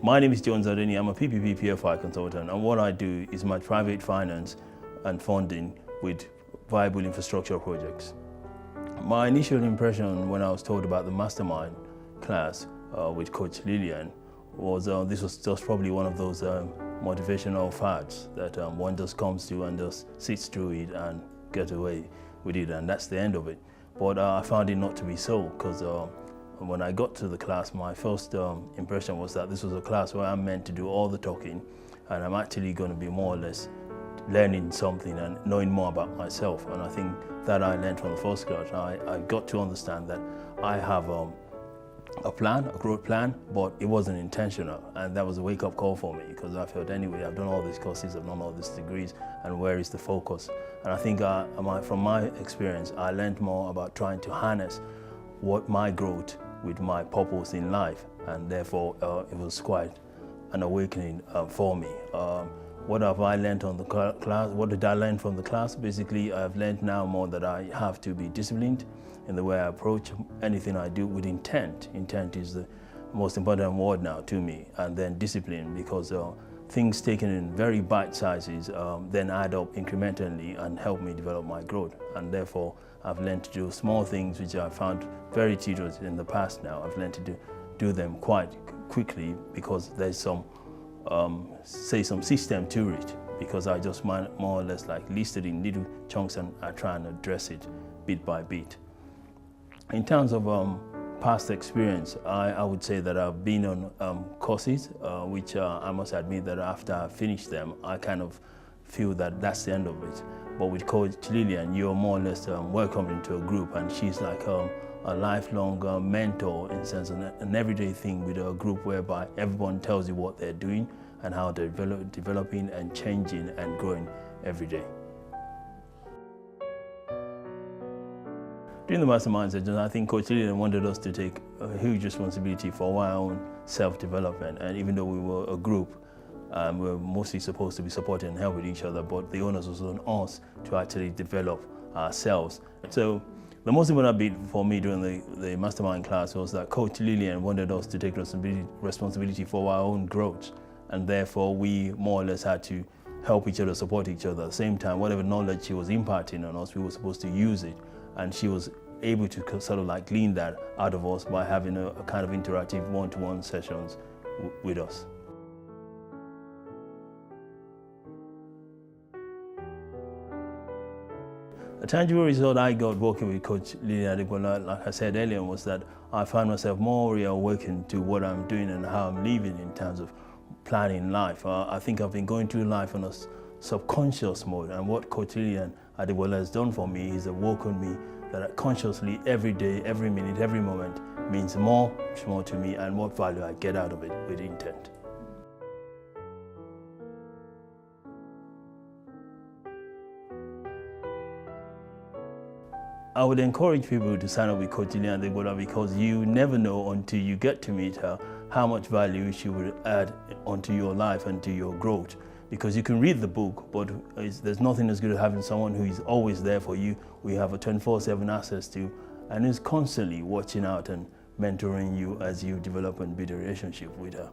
My name is Jones Adeniyi. I'm a PPP PFI consultant, and what I do is my private finance and funding with viable infrastructure projects. My initial impression when I was told about the mastermind class with Coach Lillian was this was just probably one of those motivational fads that one just comes to and just sits through it and gets away with it, and that's the end of it. But I found it not to be so, because when I got to the class, my first impression was that this was a class where I'm meant to do all the talking, and I'm actually going to be more or less learning something and knowing more about myself. And I think that I learned from the first class. I got to understand that I have a plan, a growth plan, but it wasn't intentional. And that was a wake-up call for me, because I felt, anyway, I've done all these courses, I've done all these degrees, and where is the focus? And I think from my experience, I learned more about trying to harness what my growth with my purpose in life, and therefore it was quite an awakening for me. What have I learned on the class? What did I learn from the class? Basically, I've learned now more that I have to be disciplined in the way I approach anything I do with intent. Intent is the most important word now to me, and then discipline, because things taken in very bite sizes then add up incrementally and help me develop my growth. And therefore, I've learned to do small things which I found very tedious in the past. Now I've learned to do them quite quickly, because there's some some system to it, because I just more or less like listed in little chunks and I try and address it bit by bit. In terms of past experience, I would say that I've been on courses which I must admit that after I finished them, I kind of feel that that's the end of it. But with Coach Lillian, you're more or less welcomed into a group, and she's like a lifelong mentor, in a sense, an everyday thing with a group whereby everyone tells you what they're doing and how they're developing and changing and growing every day. During the mastermind session, I think Coach Lillian wanted us to take a huge responsibility for our own self-development. And even though we were a group, we were mostly supposed to be supporting and helping each other, but the onus was on us to actually develop ourselves. So the most important bit for me during the mastermind class was that Coach Lillian wanted us to take responsibility for our own growth, and therefore we more or less had to help each other, support each other. At the same time, whatever knowledge she was imparting on us, we were supposed to use it, and she was able to sort of like glean that out of us by having a kind of interactive one-to-one sessions with us. A tangible result I got working with Coach Lillian Adegbola, like I said earlier, was that I found myself more reawakened to what I'm doing and how I'm living in terms of planning life. I think I've been going through life on a subconscious mode, and what Coach Lillian Adegbola has done for me is awoken me that consciously every day, every minute, every moment means much more to me, and what value I get out of it with intent. I would encourage people to sign up with Coach Lillian Adegbola, because you never know until you get to meet her how much value she would add onto your life and to your growth. Because you can read the book, but there's nothing as good as having someone who is always there for you, we have a 24/7 access to, and is constantly watching out and mentoring you as you develop and build a relationship with her.